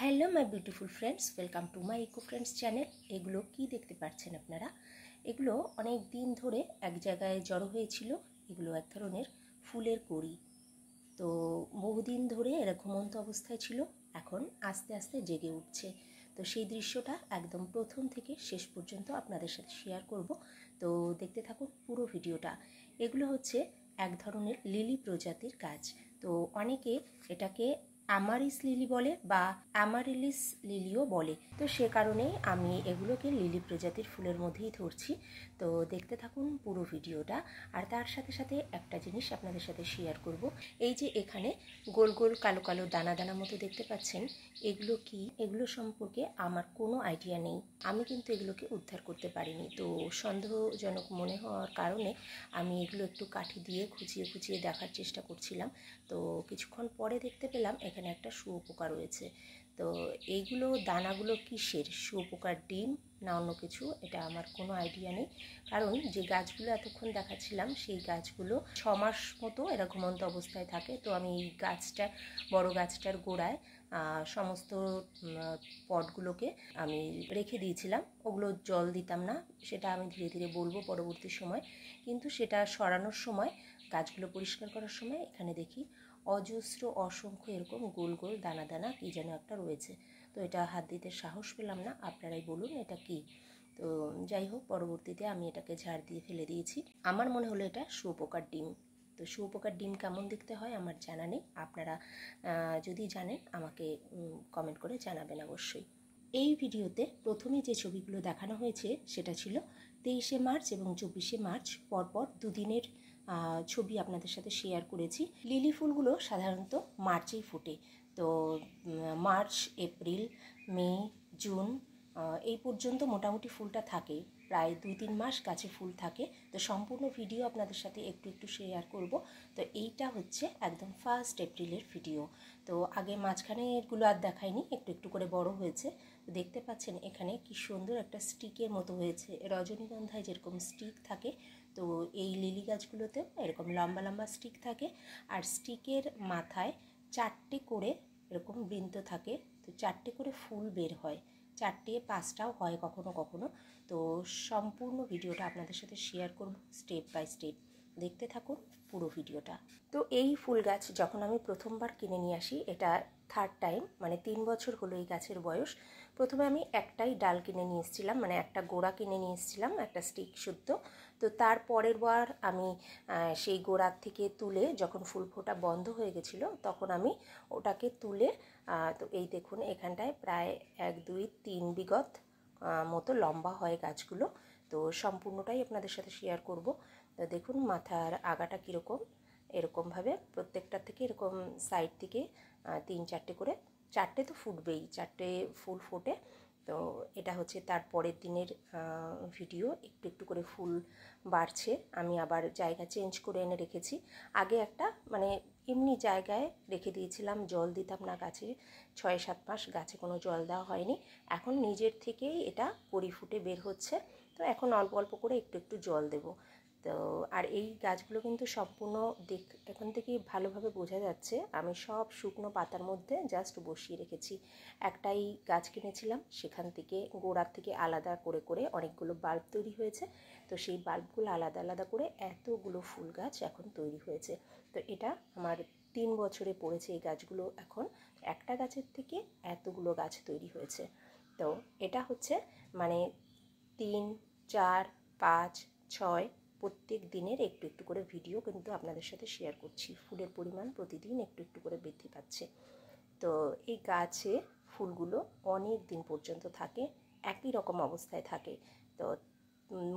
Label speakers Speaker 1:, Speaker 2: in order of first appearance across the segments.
Speaker 1: Hello my beautiful friends, welcome to my eco friends channel. এগুলো কি দেখতে পাচ্ছেন আপনারা? এগুলো অনেক দিন ধরে এক জায়গায় জড়ো হয়েছিল। এগুলো এক ধরনের ফুলের কড়ি। তো বহুদিন ধরে এরা ঘুমন্ত অবস্থায় ছিল, এখন আস্তে আস্তে জেগে উঠছে। তো সেই দৃশ্যটা একদম প্রথম থেকে শেষ পর্যন্ত আপনাদের সাথে শেয়ার করব। তো দেখতে থাকুন পুরো ভিডিওটা। এগুলো হচ্ছে এক ধরনের লিলি প্রজাতির গাছ। তো অনেকে এটাকে আমারিস লিলি বলে বা অ্যামারিলিস লিলিও বলে। তো সে কারণেই আমি এগুলোকে লিলি প্রজাতির ফুলের মধ্যেই ধরছি। তো দেখতে থাকুন পুরো ভিডিওটা। আর তার সাথে সাথে একটা জিনিস আপনাদের সাথে শেয়ার করব। এই যে এখানে গোল গোল কালো কালো দানা দানা মতো দেখতে পাচ্ছেন, এগুলো কি? এগুলো সম্পর্কে আমার কোনো আইডিয়া নেই। আমি কিন্তু এগুলোকে উদ্ধার করতে পারিনি। তো সন্দেহজনক মনে হওয়ার কারণে আমি এগুলো একটু কাঠি দিয়ে খুঁচিয়ে খুঁচিয়ে দেখার চেষ্টা করছিলাম। তো কিছুক্ষণ পরে দেখতে পেলাম এখানে একটা শুঁয়োপোকা রয়েছে। তো এইগুলো দানাগুলো কিসের? শুঁয়োপোকার ডিম না অন্য কিছু, এটা আমার কোনো আইডিয়া নেই। কারণ যে গাছগুলো এতক্ষণ দেখাচ্ছিলাম সেই গাছগুলো 6 মাস মতো এরা ঘুমন্ত অবস্থায় থাকে। তো আমি এই গাছটা, বড় গাছটার গোড়ায় সমস্ত পটগুলোকে আমি রেখে দিয়েছিলাম। ওগুলো জল দিতাম না, সেটা আমি ধীরে ধীরে বলবো পরবর্তী সময়। কিন্তু সেটা সরানোর সময়, গাছগুলো পরিষ্কার করার সময় এখানে দেখি অজস্র অসংখ্য এরকম গোল গোল দানা দানা কী যেন একটা রয়েছে। তো এটা হাত দিতে সাহস পেলাম না, আপনারাই বলুন এটা কি। তো যাই হোক, পরবর্তীতে আমি এটাকে ঝাড় দিয়ে ফেলে দিয়েছি। আমার মনে হলো এটা শুঁয়োপোকার ডিম। তো শুঁয়োপোকার ডিম কেমন দেখতে হয় আমার জানা নেই, আপনারা যদি জানেন আমাকে কমেন্ট করে জানাবেন অবশ্যই। এই ভিডিওতে প্রথমে যে ছবিগুলো দেখানো হয়েছে সেটা ছিল 23শে মার্চ এবং 24শে মার্চ, পরপর দুদিনের ছবি আপনাদের সাথে শেয়ার করেছি। লিলি ফুলগুলো সাধারণত মার্চেই ফোটে। তো মার্চ, এপ্রিল, মে, জুন এই পর্যন্ত মোটামুটি ফুলটা থাকে। প্রায় 2-3 মাস গাছে ফুল থাকে। তো সম্পূর্ণ ভিডিও আপনাদের সাথে একটু একটু শেয়ার করব। তো এইটা হচ্ছে একদম 1 এপ্রিলের ভিডিও। তো আগে মাঝখানে এগুলো আর দেখায়নি, একটু একটু করে বড় হয়েছে। দেখতে পাচ্ছেন এখানে কি সুন্দর একটা স্টিকের মতো হয়েছে। রজনীগন্ধায় যেরকম স্টিক থাকে, তো এই লিলি গাছগুলোতেও এরকম লম্বা লম্বা স্টিক থাকে। আর স্টিকের মাথায় 4টে করে এরকম বৃন্ত থাকে। তো 4টে করে ফুল বের হয়, 4টে 5টাও হয় কখনো কখনো। তো সম্পূর্ণ ভিডিওটা আপনাদের সাথে শেয়ার করব স্টেপ বাই স্টেপ। দেখতে থাকুন পুরো ভিডিওটা। তো এই ফুল গাছ যখন আমি প্রথমবার কিনে নিয়ে আসি, এটা 3rd টাইম, মানে 3 বছর হলো এই গাছের বয়স। প্রথমে আমি একটাই ডাল কিনে নিয়ে এসেছিলাম, মানে একটা গোড়া কিনে নিয়ে এসেছিলাম, একটা স্টিক শুদ্ধ। তো তার পরের বার আমি সেই গোড়ার থেকে তুলে, যখন ফুল ফোটা বন্ধ হয়ে গেছিলো, তখন আমি ওটাকে তুলে, তো এই দেখুন এখানটায় প্রায় 1-2-3 বিঘত মতো লম্বা হয় গাছগুলো। তো সম্পূর্ণটাই আপনাদের সাথে শেয়ার করব। তো দেখুন মাথার আগাটা কীরকম, এরকমভাবে প্রত্যেকটা থেকে এরকম সাইড থেকে 3-4টে করে, 4টে তো ফুটবেই, 4টে ফুল ফোটে। তো এটা হচ্ছে তার পরের দিনের ভিডিও। একটু একটু করে ফুল বাড়ছে। আমি আবার জায়গা চেঞ্জ করে এনে রেখেছি। আগে একটা মানে এমনি জায়গায় রেখে দিয়েছিলাম, জল দিতাম না গাছে। 6-7 মাস গাছে কোনো জল দেওয়া হয়নি। এখন নিজের থেকেই এটা পরিফুটে বের হচ্ছে। তো এখন অল্প অল্প করে একটু একটু জল দেব। তো আর এই গাছগুলো কিন্তু সম্পূর্ণ এখান থেকেই ভালোভাবে বোঝা যাচ্ছে আমি সব শুকনো পাতার মধ্যে জাস্ট বসিয়ে রেখেছি। একটাই গাছ কিনেছিলাম, সেখান থেকে গোড়ার থেকে আলাদা করে করে অনেকগুলো বাল্ব তৈরি হয়েছে। তো সেই বাল্বগুলো আলাদা আলাদা করে এতগুলো ফুল গাছ এখন তৈরি হয়েছে। তো এটা আমার 3 বছরে পড়েছে এই গাছগুলো। এখন একটা গাছের থেকে এতগুলো গাছ তৈরি হয়েছে। তো এটা হচ্ছে মানে 3, 4, 5, 6 প্রত্যেক দিনের একটু একটু করে ভিডিও কিন্তু আপনাদের সাথে শেয়ার করছি। ফুলের পরিমাণ প্রতিদিন একটু একটু করে বৃদ্ধি পাচ্ছে। তো এই গাছে ফুলগুলো অনেক দিন পর্যন্ত থাকে, একই রকম অবস্থায় থাকে। তো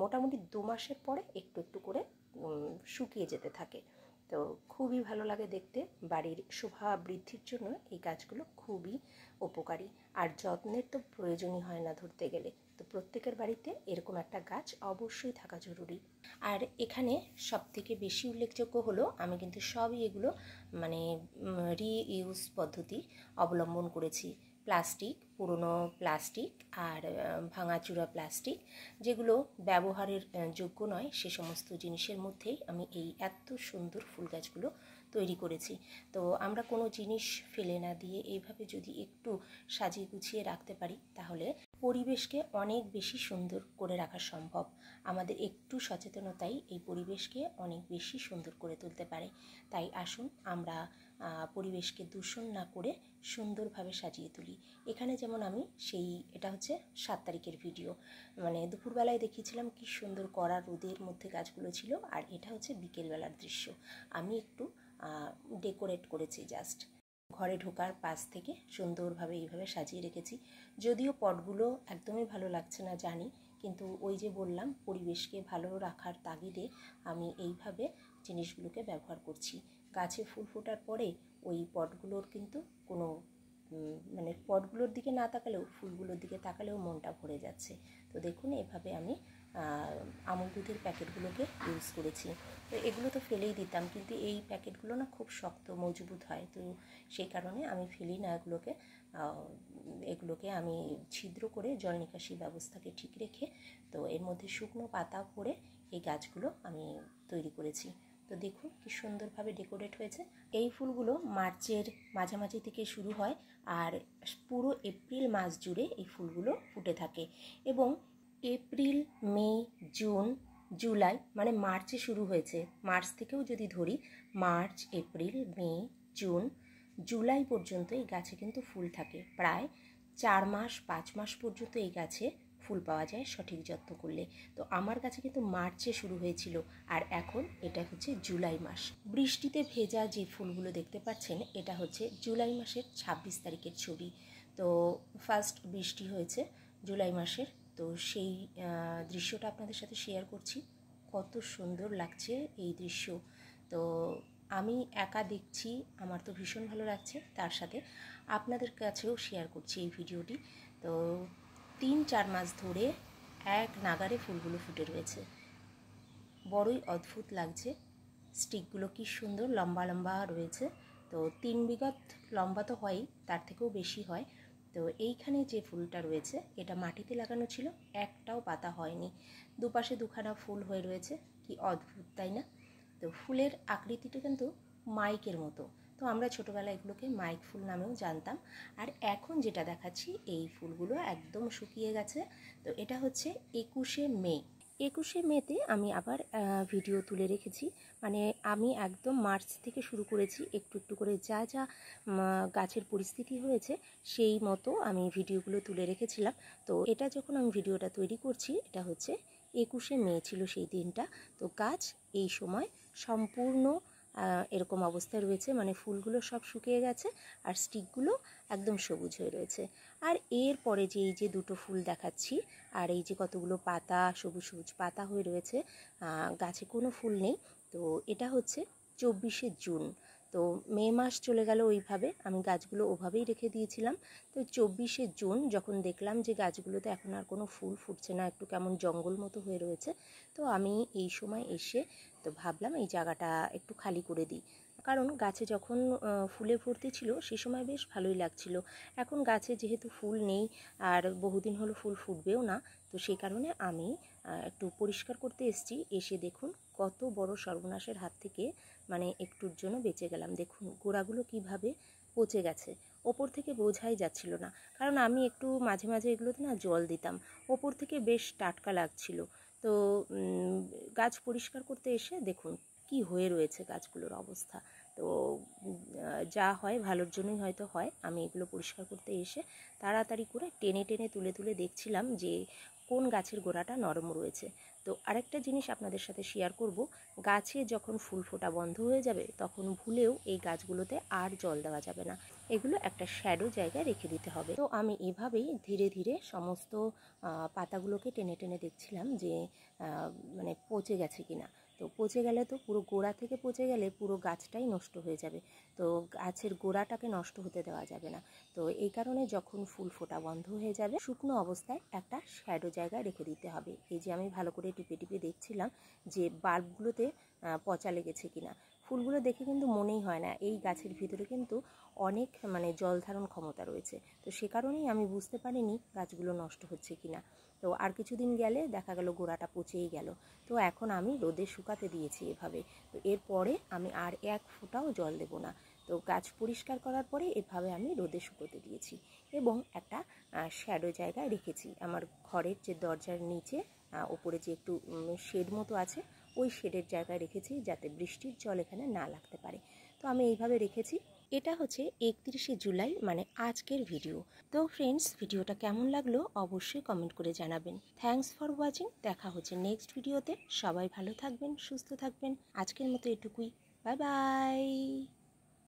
Speaker 1: মোটামুটি 2 মাসের পরে একটু একটু করে শুকিয়ে যেতে থাকে। তো খুবই ভালো লাগে দেখতে। বাড়ির শোভা বৃদ্ধির জন্য এই গাছগুলো খুবই উপকারী। আর যত্নের তো প্রয়োজনই হয় না ধরতে গেলে। তো প্রত্যেকের বাড়িতে এরকম একটা গাছ অবশ্যই থাকা জরুরি। আর এখানে সবথেকে বেশি উল্লেখযোগ্য হলো, আমি কিন্তু সবই এগুলো মানে রিইউজ পদ্ধতি অবলম্বন করেছি। প্লাস্টিক, পুরনো প্লাস্টিক আর ভাঙাচুরা প্লাস্টিক, যেগুলো ব্যবহারের যোগ্য নয়, সে সমস্ত জিনিসের মধ্যেই আমি এই এত সুন্দর ফুল গাছগুলো তৈরি করেছি। তো আমরা কোনো জিনিস ফেলে না দিয়ে এইভাবে যদি একটু সাজিয়ে গুছিয়ে রাখতে পারি তাহলে পরিবেশকে অনেক বেশি সুন্দর করে রাখা সম্ভব। আমাদের একটু সচেতনতাই এই পরিবেশকে অনেক বেশি সুন্দর করে তুলতে পারে। তাই আসুন আমরা পরিবেশকে দূষণ না করে সুন্দরভাবে সাজিয়ে তুলি। এখানে যেমন আমি এটা হচ্ছে 7 তারিখের ভিডিও, মানে দুপুরবেলায় দেখিয়েছিলাম কি সুন্দর কড়া রোদের মধ্যে গাছগুলো ছিল, আর এটা হচ্ছে বিকেলবেলার দৃশ্য। আমি একটু ডেকোরেট করেছি, জাস্ট ঘরে ঢোকার পাশ থেকে সুন্দরভাবে এইভাবে সাজিয়ে রেখেছি। যদিও পটগুলো একদমই ভালো লাগছে না জানি, কিন্তু ওই যে বললাম পরিবেশকে ভালো রাখার তাগিদে আমি এইভাবে জিনিসগুলোকে ব্যবহার করছি। গাছে ফুল ফোটার পরে ওই পটগুলোর কিন্তু কোনো মানে পটগুলোর দিকে না তাকালেও ফুলগুলোর দিকে তাকালেও মনটা ভরে যাচ্ছে। তো দেখুন এভাবে আমি আমুল দুধের প্যাকেটগুলোকে ইউজ করেছি। তো এগুলো তো ফেলেই দিতাম, কিন্তু এই প্যাকেটগুলো না খুব শক্ত মজবুত হয়, তো সেই কারণে আমি ফেলি না এগুলোকে আমি ছিদ্র করে জল নিকাশি ব্যবস্থাকে ঠিক রেখে তো এর মধ্যে শুকনো পাতা ভরে এই গাছগুলো আমি তৈরি করেছি। তো দেখুন কি সুন্দরভাবে ডেকোরেট হয়েছে। এই ফুলগুলো মার্চের মাঝামাঝি থেকে শুরু হয় আর পুরো এপ্রিল মাস জুড়ে এই ফুলগুলো ফুটে থাকে, এবং এপ্রিল, মে, জুন, জুলাই, মানে মার্চে শুরু হয়েছে, মার্চ থেকেও যদি ধরি মার্চ, এপ্রিল, মে, জুন, জুলাই পর্যন্ত এই গাছে কিন্তু ফুল থাকে। প্রায় 4 মাস 5 মাস পর্যন্ত এই গাছে ফুল পাওয়া যায় সঠিক যত্ন করলে। তো আমার কাছে কিন্তু মার্চে শুরু হয়েছিল, আর এখন এটা হচ্ছে জুলাই মাস। বৃষ্টিতে ভেজা যে ফুলগুলো দেখতে পাচ্ছেন এটা হচ্ছে জুলাই মাসের 26 তারিখের ছবি। তো ফার্স্ট বৃষ্টি হয়েছে জুলাই মাসের, তো সেই দৃশ্যটা আপনাদের সাথে শেয়ার করছি। কত সুন্দর লাগছে এই দৃশ্য। তো আমি একা দেখছি, আমার তো ভীষণ ভালো লাগছে, তার সাথে আপনাদের কাছেও শেয়ার করছি এই ভিডিওটি। তো 3-4 মাস ধরে এক নাগারে ফুলগুলো ফুটে রয়েছে, বড়ই অদ্ভুত লাগছে। স্টিকগুলো কি সুন্দর লম্বা লম্বা রয়েছে, তো 3 বিঘত লম্বা তো হয়ই, তার থেকেও বেশি হয়। তো এইখানে যে ফুলটা রয়েছে এটা মাটিতে লাগানো ছিল, একটাও পাতা হয়নি, দুপাশে দুখানা ফুল হয়ে রয়েছে, কি অদ্ভুত তাই না? তো ফুলের আকৃতিটা কিন্তু মাইকের মতো, তো আমরা ছোটোবেলায় এগুলোকে মাইক ফুল নামেও জানতাম। আর এখন যেটা দেখাচ্ছি এই ফুলগুলো একদম শুকিয়ে গেছে। তো এটা হচ্ছে 21শে মে। 21শে মেতে আমি আবার ভিডিও তুলে রেখেছি, মানে আমি একদম মার্চ থেকে শুরু করেছি, একটু একটু করে যা যা গাছের পরিস্থিতি হয়েছে সেই মতো আমি ভিডিওগুলো তুলে রেখেছিলাম। তো এটা যখন আমি ভিডিওটা তৈরি করছি এটা হচ্ছে 21শে মে ছিল সেই দিনটা। তো গাছ এই সময় সম্পূর্ণ এরকম অবস্থায় রয়েছে, মানে ফুলগুলো সব শুকিয়ে গেছে আর স্টিকগুলো একদম সবুজ হয়ে রয়েছে। আর এর পরে যে এই যে দুটো ফুল দেখাচ্ছি আর এই যে কতগুলো পাতা সবুজ সবুজ পাতা হয়ে রয়েছে, গাছে কোনো ফুল নেই। তো এটা হচ্ছে 24শে জুন। তো মে মাস চলে গেল ওইভাবে, আমি গাছগুলো ওভাবেই রেখে দিয়েছিলাম। তো 24শে জুন যখন দেখলাম যে গাছগুলোতে এখন আর কোনো ফুল ফুটছে না, একটু কেমন জঙ্গল মতো হয়ে রয়েছে, তো আমি এই সময় এসে তো ভাবলাম এই জায়গাটা একটু খালি করে দিই। কারণ গাছে যখন ফুলে ভর্তি ছিল সে সময় বেশ ভালোই লাগছিল। এখন গাছে যেহেতু ফুল নেই আর বহুদিন হলো ফুল ফুটবেও না, তো সেই কারণে আমি একটু পরিষ্কার করতে এসেছি। এসে দেখুন কত বড় সর্বনাশের হাত থেকে মানে একটুর জন্য বেঁচে গেলাম। দেখুন গোড়াগুলো কিভাবে পচে গেছে, ওপর থেকে বোঝাই যাচ্ছিল না, কারণ আমি একটু মাঝে মাঝে এগুলোতে না জল দিতাম, ওপর থেকে বেশ টাটকা লাগছিল। তো গাছ পরিষ্কার করতে এসে দেখুন কি হয়ে রয়েছে গাছগুলোর অবস্থা। তো যা হয় ভালোর জন্যই হয়তো হয়। আমি এগুলো পরিষ্কার করতে এসে তাড়াতাড়ি করে টেনে টেনে তুলে তুলে দেখছিলাম যে কোন গাছের গোড়াটা নরম রয়েছে। তো আরেকটা জিনিস আপনাদের সাথে শেয়ার করব, গাছে যখন ফুল ফোটা বন্ধ হয়ে যাবে তখন ভুলেও এই গাছগুলোতে আর জল দেওয়া যাবে না, এগুলো একটা শ্যাডো জায়গায় রেখে দিতে হবে। তো আমি এভাবেই ধীরে ধীরে সমস্ত পাতাগুলোকে টেনে টেনে দেখছিলাম যে মানে পচে গেছে কিনা। তো পচে গেলে তো পুরো গোড়া থেকে পচে গেলে পুরো গাছটাই নষ্ট হয়ে যাবে, তো গাছের গোড়াটাকে নষ্ট হতে দেওয়া যাবে না। তো এই কারণে যখন ফুল ফোটা বন্ধ হয়ে যাবে শুকনো অবস্থায় একটা শ্যাডো জায়গায় রেখে দিতে হবে। এই যে আমি ভালো করে টিপে টিপে দেখছিলাম যে বাল্বগুলোতে পচা লেগেছে কিনা। ফুলগুলো দেখে কিন্তু মনেই হয় না এই গাছের ভিতরে কিন্তু অনেক জল ধারণ ক্ষমতা রয়েছে। তো সে কারণেই আমি বুঝতে পারিনি গাছগুলো নষ্ট হচ্ছে কিনা। তো আর কিছুদিন গেলে দেখা গেল গোড়াটা পচেই গেল। তো এখন আমি রোদে শুকাতে দিয়েছি এভাবে। তো এরপরে আমি আর এক ফোঁটাও জল দেব না। তো গাছ পরিষ্কার করার পরে এভাবে আমি রোদে শুকোতে দিয়েছি এবং একটা শ্যাডো জায়গায় রেখেছি। আমার ঘরের যে দরজার নিচে ওপরে যে একটু শেড মতো আছে, ওই শেডের জায়গায় রেখেছি যাতে বৃষ্টির জল এখানে না লাগতে পারে। তো আমি এইভাবে রেখেছি। এটা হচ্ছে 31শে জুলাই, আজকের ভিডিও। তো ফ্রেন্ডস, ভিডিওটা কেমন লাগলো অবশ্যই কমেন্ট করে জানাবেন। Thanks for watching. দেখা হচ্ছে নেক্সট ভিডিওতে। সবাই ভালো থাকবেন, সুস্থ থাকবেন। আজকের মতো এটুকুই। Bye bye.